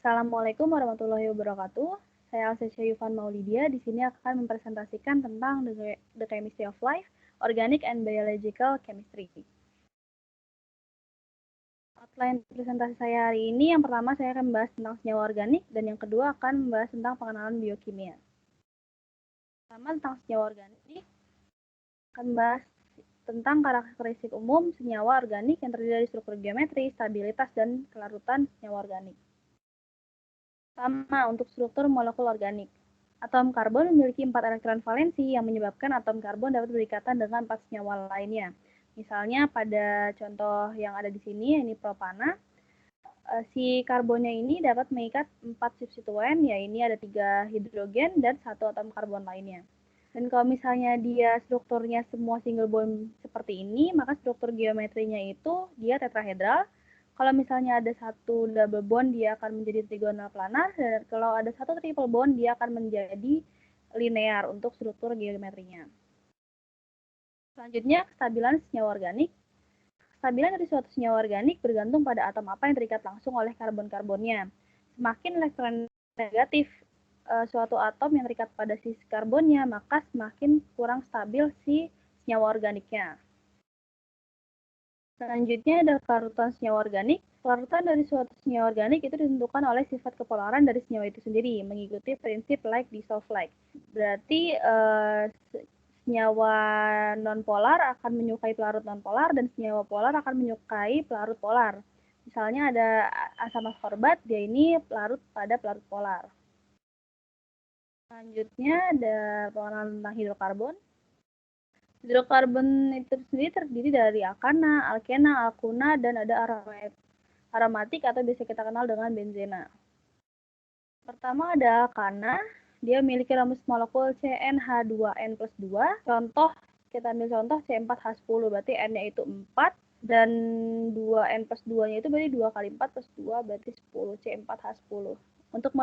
Assalamualaikum warahmatullahi wabarakatuh. Saya Alsesya Yufan Maulidia. Di sini akan mempresentasikan tentang the chemistry of life, organic and biological chemistry. Outline presentasi saya hari ini, yang pertama saya akan membahas tentang senyawa organik, dan yang kedua akan membahas tentang pengenalan biokimia. Pertama tentang senyawa organik, akan membahas tentang karakteristik umum senyawa organik yang terdiri dari struktur geometri, stabilitas, dan kelarutan senyawa organik. Pertama, untuk struktur molekul organik. Atom karbon memiliki 4 elektron valensi yang menyebabkan atom karbon dapat berikatan dengan 4 senyawa lainnya. Misalnya pada contoh yang ada di sini, ini propana, si karbonnya ini dapat mengikat 4 substituen, ya ini ada 3 hidrogen dan 1 atom karbon lainnya. Dan kalau misalnya dia strukturnya semua single bond seperti ini, maka struktur geometrinya itu dia tetrahedral. Kalau misalnya ada satu double bond, dia akan menjadi trigonal planar, dan kalau ada satu triple bond, dia akan menjadi linear untuk struktur geometrinya. Selanjutnya, kestabilan senyawa organik. Kestabilan dari suatu senyawa organik bergantung pada atom apa yang terikat langsung oleh karbon-karbonnya. Semakin elektron negatif suatu atom yang terikat pada si karbonnya, maka semakin kurang stabil si senyawa organiknya. Selanjutnya ada kelarutan senyawa organik. Kelarutan dari suatu senyawa organik itu ditentukan oleh sifat kepolaran dari senyawa itu sendiri, mengikuti prinsip like dissolve like. Berarti senyawa nonpolar akan menyukai pelarut nonpolar dan senyawa polar akan menyukai pelarut polar. Misalnya ada asam askorbat, dia ini pelarut pada pelarut polar. Selanjutnya ada pengenalan tentang hidrokarbon. Hidrokarbon itu sendiri terdiri dari alkana, alkena, alkuna, dan ada aromatik atau biasa kita kenal dengan benzena. Pertama ada alkana, dia memiliki rumus molekul CnH2n plus 2. Contoh, kita ambil contoh C4H10, berarti N-nya itu 4, dan 2N plus 2-nya itu berarti 2 kali 4 plus 2, berarti 10, C4H10. Untuk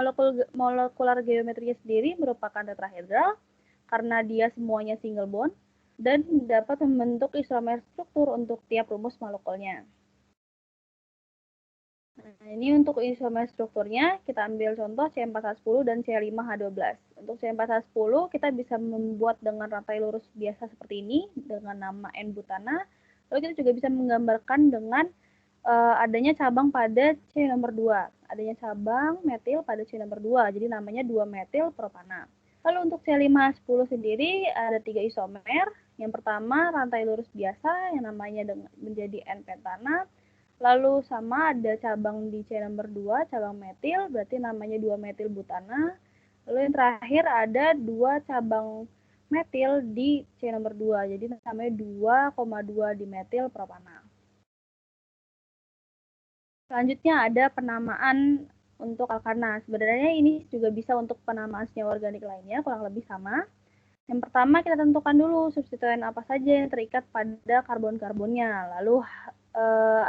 molekular geometrinya sendiri merupakan tetrahedral, karena dia semuanya single bond, dan dapat membentuk isomer struktur untuk tiap rumus molekulnya. Nah, ini untuk isomer strukturnya, kita ambil contoh C4H10 dan C5H12. Untuk C4H10, kita bisa membuat dengan rantai lurus biasa seperti ini, dengan nama N-butana. Lalu kita juga bisa menggambarkan dengan adanya cabang pada C nomor 2. Adanya cabang metil pada C nomor 2, jadi namanya 2-metil propana. Lalu untuk C5H10 sendiri ada 3 isomer. Yang pertama rantai lurus biasa yang namanya menjadi N-pentana. Lalu sama ada cabang di C nomor 2, cabang metil, berarti namanya 2-metil butana. Lalu yang terakhir ada 2 cabang metil di C nomor 2, jadi namanya 2,2 dimetil propana. Selanjutnya ada penamaan untuk alkana. Sebenarnya ini juga bisa untuk penamaan senyawa organik lainnya, kurang lebih sama. Yang pertama kita tentukan dulu substituen apa saja yang terikat pada karbon-karbonnya. Lalu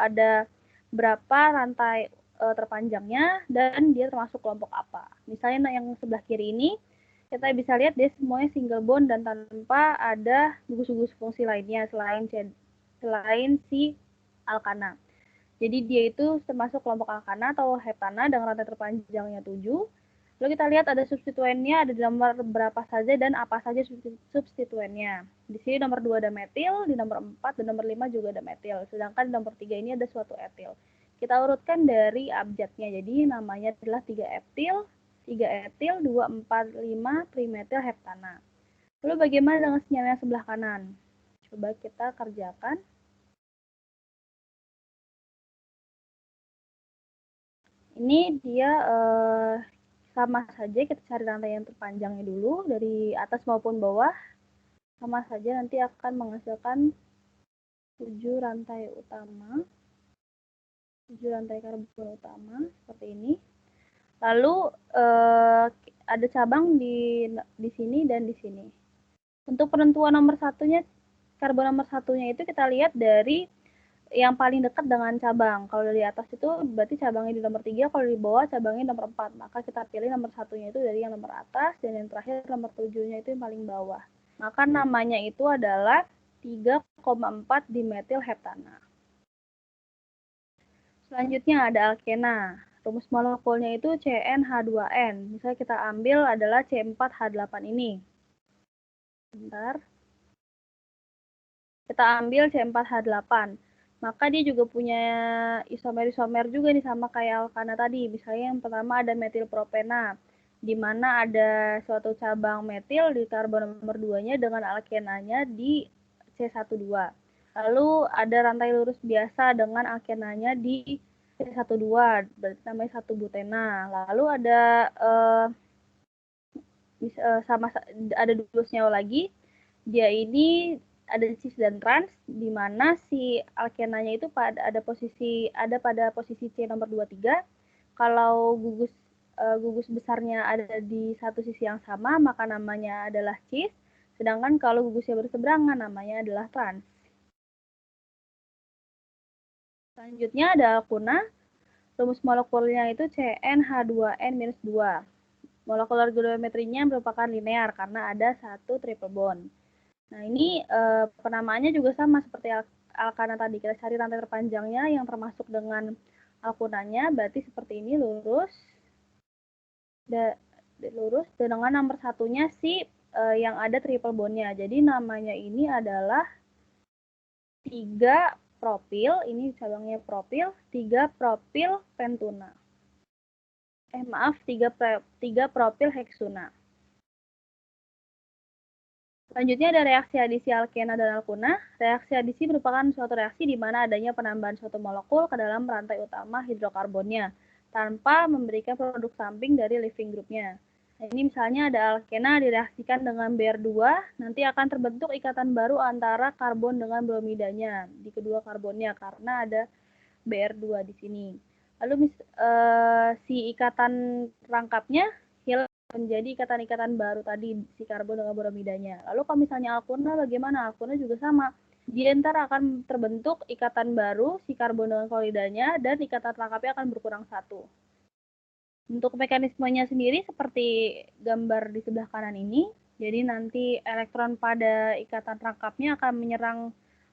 ada berapa rantai terpanjangnya dan dia termasuk kelompok apa. Misalnya yang sebelah kiri ini kita bisa lihat dia semuanya single bond dan tanpa ada gugus-gugus fungsi lainnya selain si alkana. Jadi dia itu termasuk kelompok alkana atau heptana dengan rantai terpanjangnya 7. Lalu kita lihat ada substituennya, ada di nomor berapa saja dan apa saja substituennya. Di sini nomor 2 ada metil, di nomor 4 dan nomor 5 juga ada metil. Sedangkan di nomor 3 ini ada suatu etil. Kita urutkan dari abjadnya. Jadi namanya adalah 3 etil, 2, 4, 5 trimetil heptana. Lalu bagaimana dengan senyawa yang sebelah kanan? Coba kita kerjakan. Ini dia sama saja, kita cari rantai yang terpanjangnya dulu dari atas maupun bawah. Sama saja nanti akan menghasilkan 7 rantai utama, 7 rantai karbon utama seperti ini. Lalu ada cabang di sini dan di sini. Untuk penentuan nomor satunya, karbon nomor satunya itu kita lihat dari yang paling dekat dengan cabang. Kalau dari atas itu berarti cabangnya di nomor 3, kalau di bawah cabangnya nomor 4. Maka kita pilih nomor satunya itu dari yang nomor atas, dan yang terakhir nomor 7-nya itu yang paling bawah. Maka namanya itu adalah 3,4 dimetil heptana. Selanjutnya ada alkena. rumus molekulnya itu CnH2n. Misalnya kita ambil adalah C4H8 ini. Bentar. Kita ambil C4H8. Maka dia juga punya isomer-isomer juga nih sama kayak alkana tadi. Misalnya yang pertama ada metilpropena, di mana ada suatu cabang metil di karbon nomor 2-nya dengan alkenanya di C12. Lalu ada rantai lurus biasa dengan alkenanya di C12, berarti namanya 1 butena. Lalu ada ada 2 senyawa lagi. Dia ini ada cis dan trans, di mana si alkenanya itu pada posisi C nomor 23. Kalau gugus besarnya ada di satu sisi yang sama, maka namanya adalah cis. Sedangkan kalau gugusnya berseberangan, namanya adalah trans. Selanjutnya ada alkuna. Rumus molekulnya itu CnH2n-2. Molekular geometrinya merupakan linear karena ada satu triple bond. Nah, ini penamaannya juga sama seperti alkana tadi. Kita cari rantai terpanjangnya yang termasuk dengan alkunanya, berarti seperti ini lurus. Lurus dengan nomor satunya yang ada triple bondnya. Jadi namanya ini adalah 3 propil, ini cabangnya propil, 3 propil pentuna. Maaf, 3 propil heksuna. Selanjutnya ada reaksi adisi alkena dan alkuna. Reaksi adisi merupakan suatu reaksi di mana adanya penambahan suatu molekul ke dalam rantai utama hidrokarbonnya tanpa memberikan produk samping dari leaving groupnya. Nah, ini misalnya ada alkena direaksikan dengan Br2, nanti akan terbentuk ikatan baru antara karbon dengan bromidanya di kedua karbonnya karena ada Br2 di sini. Lalu si ikatan rangkapnya hilang menjadi ikatan-ikatan baru tadi si karbon dengan bromidanya. Lalu kalau misalnya alkuna bagaimana? Alkuna juga sama. Di antara akan terbentuk ikatan baru si karbon dengan klorida-nya dan ikatan rangkapnya akan berkurang 1. Untuk mekanismenya sendiri seperti gambar di sebelah kanan ini. Jadi nanti elektron pada ikatan rangkapnya akan menyerang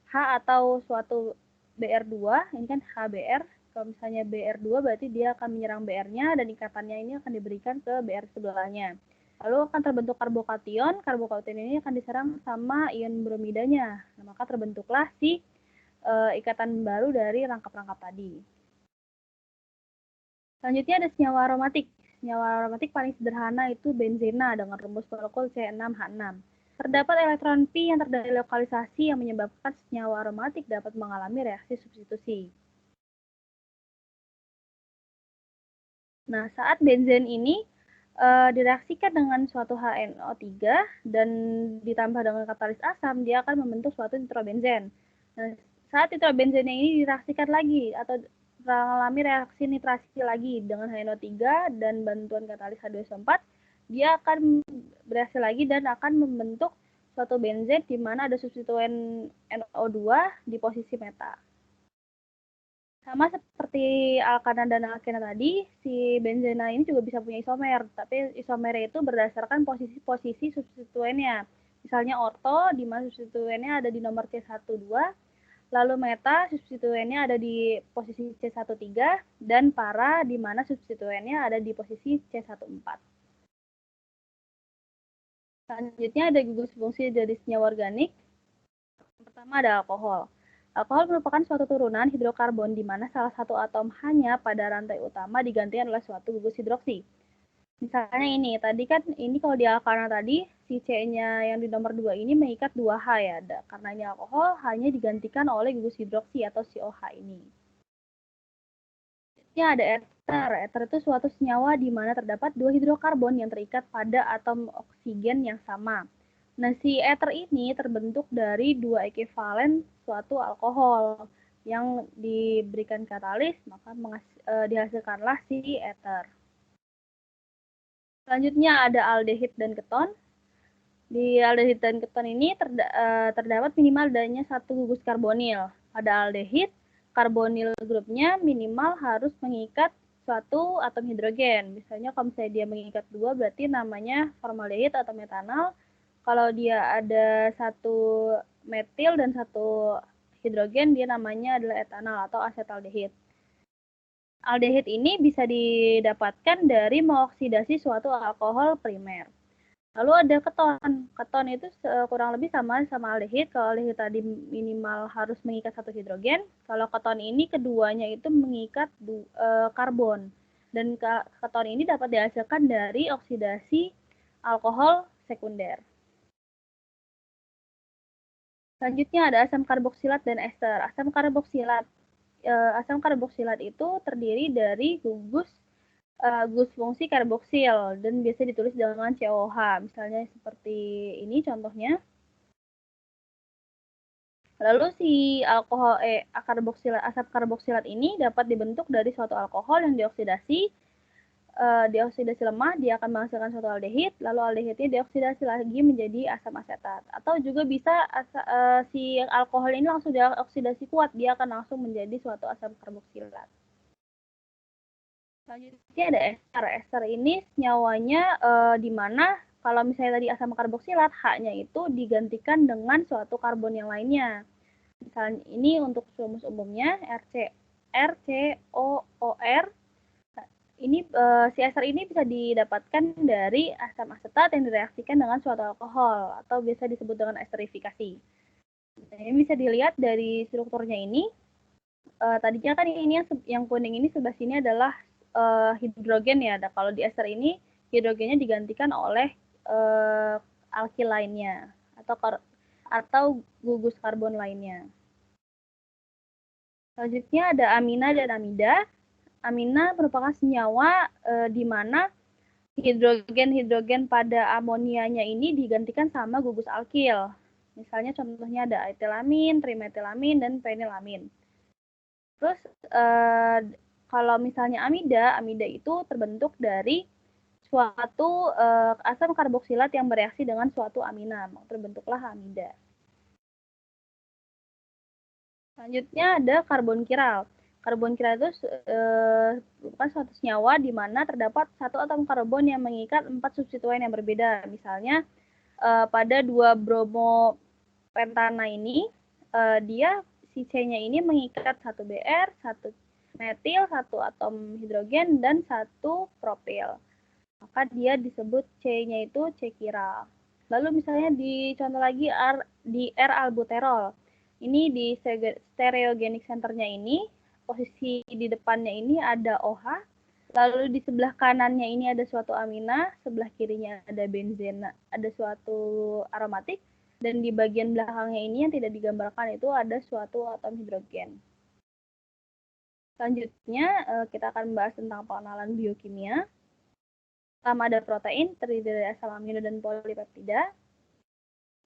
H atau suatu Br2, ini kan HBr. Kalau misalnya Br2 berarti dia akan menyerang Br-nya dan ikatannya ini akan diberikan ke Br sebelahnya. Lalu akan terbentuk karbokation. Karbokation ini akan diserang sama ion bromidanya. Nah, maka terbentuklah si ikatan baru dari rangkap-rangkap tadi. Selanjutnya ada senyawa aromatik. Senyawa aromatik paling sederhana itu benzena dengan rumus molekul C6H6. Terdapat elektron pi yang terdelokalisasi yang menyebabkan senyawa aromatik dapat mengalami reaksi substitusi. Nah, saat benzen ini direaksikan dengan suatu HNO3 dan ditambah dengan katalis asam, dia akan membentuk suatu nitrobenzen. Nah, saat nitrobenzennya ini direaksikan lagi atau mengalami reaksi nitrasi lagi dengan HNO3 dan bantuan katalis H2SO4, dia akan bereaksi lagi dan akan membentuk suatu benzen di mana ada substituen NO2 di posisi meta. Sama seperti alkana dan alkena tadi, si benzena ini juga bisa punya isomer, tapi isomernya itu berdasarkan posisi substituennya. Misalnya orto, di mana substituennya ada di nomor C12, lalu meta, substituennya ada di posisi C13, dan para, di mana substituennya ada di posisi C14. Selanjutnya ada gugus fungsi dari senyawa organik. Yang pertama ada alkohol. Alkohol merupakan suatu turunan hidrokarbon di mana salah satu atom hanya pada rantai utama digantikan oleh suatu gugus hidroksi. Misalnya ini, tadi kan ini kalau di alkana tadi, si C-nya yang di nomor 2 ini mengikat 2H ya. Karena ini alkohol hanya digantikan oleh gugus hidroksi atau COH ini. Selanjutnya ada eter. Eter itu suatu senyawa di mana terdapat 2 hidrokarbon yang terikat pada atom oksigen yang sama. Nah, si eter ini terbentuk dari 2 ekivalen suatu alkohol yang diberikan katalis, maka dihasilkanlah si eter. Selanjutnya ada aldehid dan keton. Di aldehid dan keton ini terdapat minimal adanya satu gugus karbonil. Pada aldehid, karbonil grupnya minimal harus mengikat suatu atom hidrogen. Misalnya kalau misalnya dia mengikat 2, berarti namanya formaldehid atau metanal. Kalau dia ada satu metil dan satu hidrogen, dia namanya adalah etanal atau asetaldehid. Aldehid ini bisa didapatkan dari mengoksidasi suatu alkohol primer. Lalu ada keton. Keton itu kurang lebih sama aldehid. Kalau aldehid tadi minimal harus mengikat satu hidrogen. Kalau keton ini keduanya itu mengikat karbon. Dan keton ini dapat dihasilkan dari oksidasi alkohol sekunder. Selanjutnya ada asam karboksilat dan ester. Asam karboksilat itu terdiri dari gugus fungsi karboksil dan biasa ditulis dengan COH. Misalnya seperti ini contohnya. Lalu si asam karboksilat ini dapat dibentuk dari suatu alkohol yang dioksidasi lemah, dia akan menghasilkan suatu aldehid, lalu aldehidnya dioksidasi lagi menjadi asam asetat. Atau juga bisa si alkohol ini langsung dioksidasi kuat, dia akan langsung menjadi suatu asam karboksilat. Selanjutnya ada ester. Ester ini nyawanya di mana kalau misalnya tadi asam karboksilat, H-nya itu digantikan dengan suatu karbon yang lainnya. Misalnya ini untuk rumus umumnya RCOOR. Ini si ester ini bisa didapatkan dari asam asetat yang direaksikan dengan suatu alkohol atau biasa disebut dengan esterifikasi. Nah, ini bisa dilihat dari strukturnya ini. Tadinya kan ini yang kuning ini sebelah sini adalah hidrogen ya. Kalau di ester ini hidrogennya digantikan oleh alkil lainnya atau gugus karbon lainnya. Selanjutnya ada amina dan amida. Amina merupakan senyawa di mana hidrogen pada amonianya ini digantikan sama gugus alkil. Misalnya contohnya ada etilamin, trimetilamin, dan fenilamin. Terus kalau misalnya amida itu terbentuk dari suatu asam karboksilat yang bereaksi dengan suatu amina, terbentuklah amida. Selanjutnya ada karbon kiral. Karbon kiral itu merupakan suatu senyawa di mana terdapat satu atom karbon yang mengikat 4 substituen yang berbeda. Misalnya pada 2 bromopentana ini, dia si C-nya ini mengikat 1 Br, 1 metil, 1 atom hidrogen, dan 1 propil. Maka dia disebut C-nya itu C kiral. Lalu misalnya di contoh lagi di R-albuterol. Ini di stereogenic centernya ini, posisi di depannya ini ada OH, lalu di sebelah kanannya ini ada suatu amina, sebelah kirinya ada benzena, ada suatu aromatik, dan di bagian belakangnya ini yang tidak digambarkan itu ada suatu atom hidrogen. Selanjutnya kita akan membahas tentang pengenalan biokimia. Pertama ada protein, terdiri dari asam amino dan polipeptida.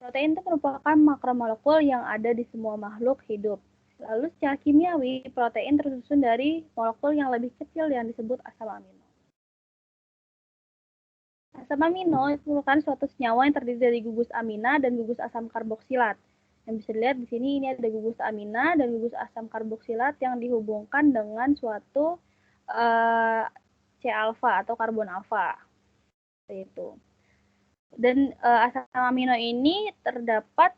Protein itu merupakan makromolekul yang ada di semua makhluk hidup. Lalu secara kimiawi, protein tersusun dari molekul yang lebih kecil yang disebut asam amino. Asam amino itu merupakan suatu senyawa yang terdiri dari gugus amina dan gugus asam karboksilat. Yang bisa dilihat di sini ini ada gugus amina dan gugus asam karboksilat yang dihubungkan dengan suatu C-alfa atau karbon alfa. Seperti itu. Dan asam amino ini terdapat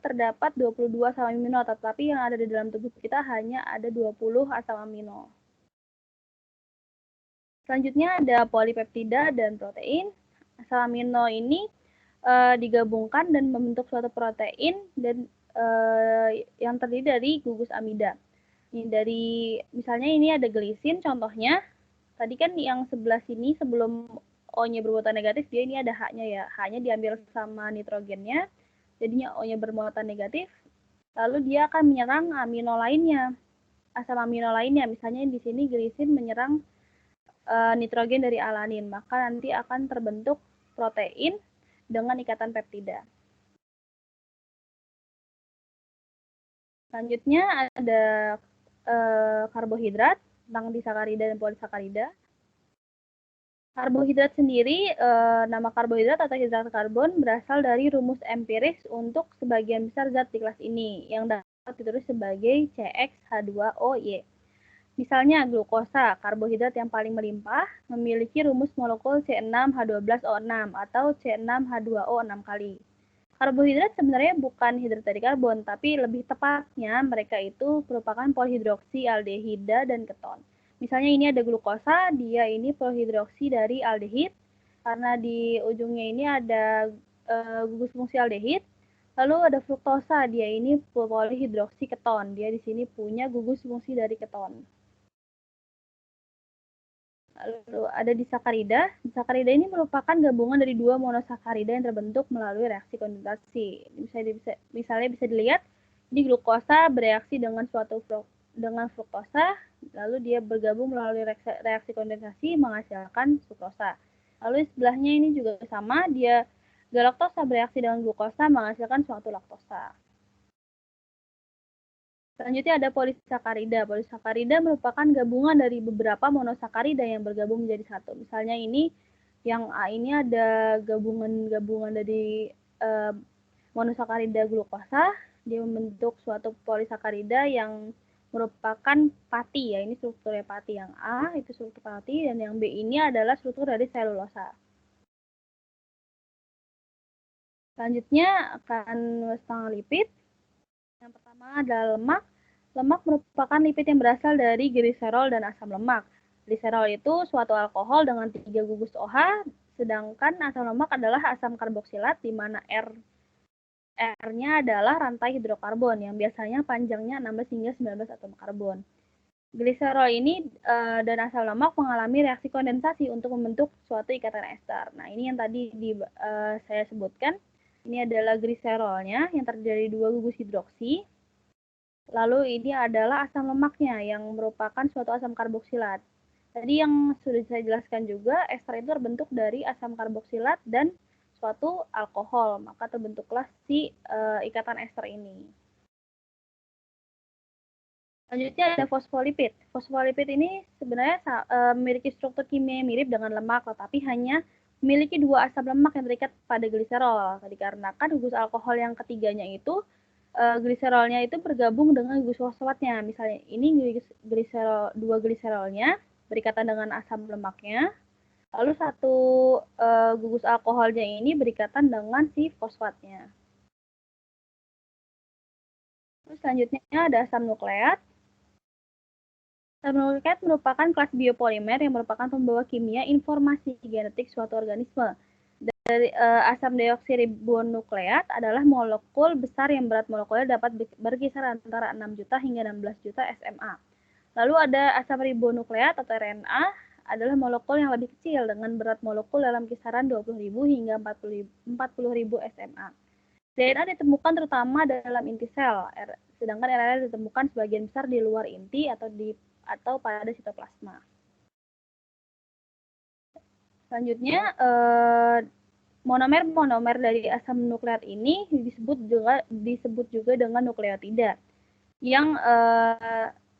terdapat 22 asam amino, tetapi yang ada di dalam tubuh kita hanya ada 20 asam amino. Selanjutnya ada polipeptida dan protein. Asam amino ini digabungkan dan membentuk suatu protein dan yang terdiri dari gugus amida. Ini dari misalnya ini ada glisin contohnya. Tadi kan yang sebelah sini sebelum O-nya bermuatan negatif, dia ini ada H-nya ya. H-nya diambil sama nitrogennya, jadinya O-nya bermuatan negatif. Lalu dia akan menyerang amino lainnya, asam amino lainnya. Misalnya di sini glisin menyerang nitrogen dari alanin, maka nanti akan terbentuk protein dengan ikatan peptida. Selanjutnya ada karbohidrat, tentang disakarida dan polisakarida. Karbohidrat sendiri, nama karbohidrat atau hidrat karbon berasal dari rumus empiris untuk sebagian besar zat di kelas ini, yang dapat ditulis sebagai CXH2OY. Misalnya glukosa, karbohidrat yang paling melimpah, memiliki rumus molekul C6H12O6 atau C6H2O 6 kali. Karbohidrat sebenarnya bukan hidrat dari karbon, tapi lebih tepatnya mereka itu merupakan polihidroksialdehida dan keton. Misalnya ini ada glukosa, dia ini polihidroksi dari aldehid, karena di ujungnya ini ada gugus fungsi aldehid. Lalu ada fruktosa, dia ini polihidroksi keton, dia di sini punya gugus fungsi dari keton. Lalu ada disakarida. Disakarida ini merupakan gabungan dari dua monosakarida yang terbentuk melalui reaksi kondensasi. Misalnya bisa dilihat di glukosa bereaksi dengan fruktosa, lalu dia bergabung melalui reaksi kondensasi menghasilkan sukrosa. Lalu sebelahnya ini juga sama, dia galaktosa bereaksi dengan glukosa menghasilkan suatu laktosa. Selanjutnya ada polisakarida. Polisakarida merupakan gabungan dari beberapa monosakarida yang bergabung menjadi satu. Misalnya ini yang A ini ada gabungan dari monosakarida glukosa, dia membentuk suatu polisakarida yang merupakan pati ya. Ini strukturnya pati, yang A itu struktur pati dan yang B ini adalah struktur dari selulosa. Selanjutnya akan setengah lipid. Yang pertama adalah lemak. Lemak merupakan lipid yang berasal dari gliserol dan asam lemak. Gliserol itu suatu alkohol dengan 3 gugus OH, sedangkan asam lemak adalah asam karboksilat di mana R-nya adalah rantai hidrokarbon yang biasanya panjangnya 16 hingga 19 atom karbon. Gliserol ini dan asam lemak mengalami reaksi kondensasi untuk membentuk suatu ikatan ester. Nah, ini yang tadi saya sebutkan. Ini adalah gliserolnya yang terdiri dari 2 gugus hidroksi. Lalu ini adalah asam lemaknya yang merupakan suatu asam karboksilat. Tadi yang sudah saya jelaskan juga, ester itu terbentuk dari asam karboksilat dan suatu alkohol, maka terbentuklah si ikatan ester ini. Selanjutnya ada fosfolipid. Fosfolipid ini sebenarnya memiliki struktur kimia mirip dengan lemak, tetapi hanya memiliki 2 asam lemak yang terikat pada gliserol. Dikarenakan gugus alkohol yang ketiganya itu gliserolnya itu bergabung dengan gugus fosfatnya. Misalnya ini dua gliserolnya berikatan dengan asam lemaknya, lalu satu gugus alkoholnya ini berikatan dengan si fosfatnya. Terus selanjutnya ada asam nukleat. Asam nukleat merupakan kelas biopolimer yang merupakan pembawa kimia informasi genetik suatu organisme. Dari asam deoksiribonukleat adalah molekul besar yang berat molekulnya dapat berkisar antara 6 juta hingga 16 juta SMA. Lalu ada asam ribonukleat atau RNA adalah molekul yang lebih kecil dengan berat molekul dalam kisaran 20.000 hingga 40.000 SMA. DNA ditemukan terutama dalam inti sel, sedangkan RNA ditemukan sebagian besar di luar inti atau pada sitoplasma. Selanjutnya, monomer dari asam nukleat ini disebut juga dengan nukleotida yang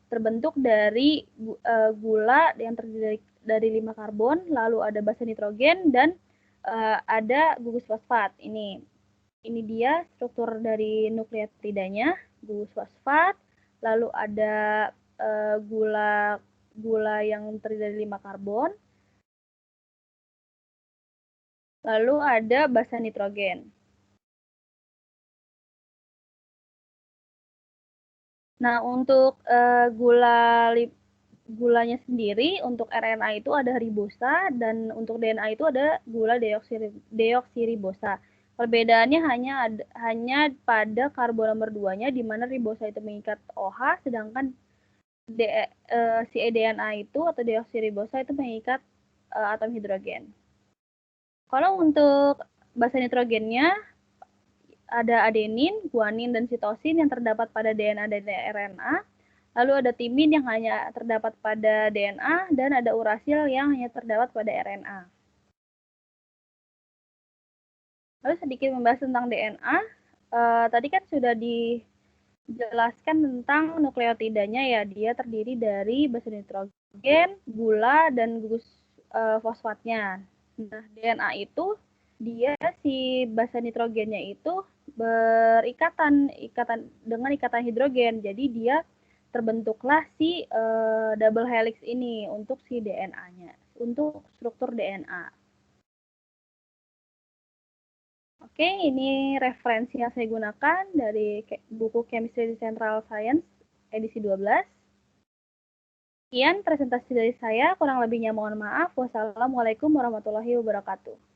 terbentuk dari gula yang terdiri dari 5 karbon, lalu ada basa nitrogen dan ada gugus fosfat. Ini dia struktur dari nukleotidanya, gugus fosfat, lalu ada gula yang terdiri dari 5 karbon, lalu ada basa nitrogen. Nah, untuk gulanya sendiri, untuk RNA itu ada ribosa, dan untuk DNA itu ada gula deoksiribosa. Perbedaannya hanya pada karbon nomor 2-nya, di mana ribosa itu mengikat OH, sedangkan si DNA itu atau deoksiribosa itu mengikat atom hidrogen. Kalau untuk basa nitrogennya, ada adenin, guanin, dan sitosin yang terdapat pada DNA dan RNA. Lalu ada timin yang hanya terdapat pada DNA, dan ada urasil yang hanya terdapat pada RNA. Lalu sedikit membahas tentang DNA. Tadi kan sudah dijelaskan tentang nukleotidanya ya. Dia terdiri dari basa nitrogen, gula, dan gugus fosfatnya. Nah, DNA itu dia si basa nitrogennya itu berikatan dengan ikatan hidrogen. Jadi dia terbentuklah si double helix ini untuk si DNA-nya, untuk struktur DNA. Oke, ini referensi yang saya gunakan dari buku Chemistry Central Science edisi 12. Sekian presentasi dari saya, kurang lebihnya mohon maaf. Wassalamualaikum warahmatullahi wabarakatuh.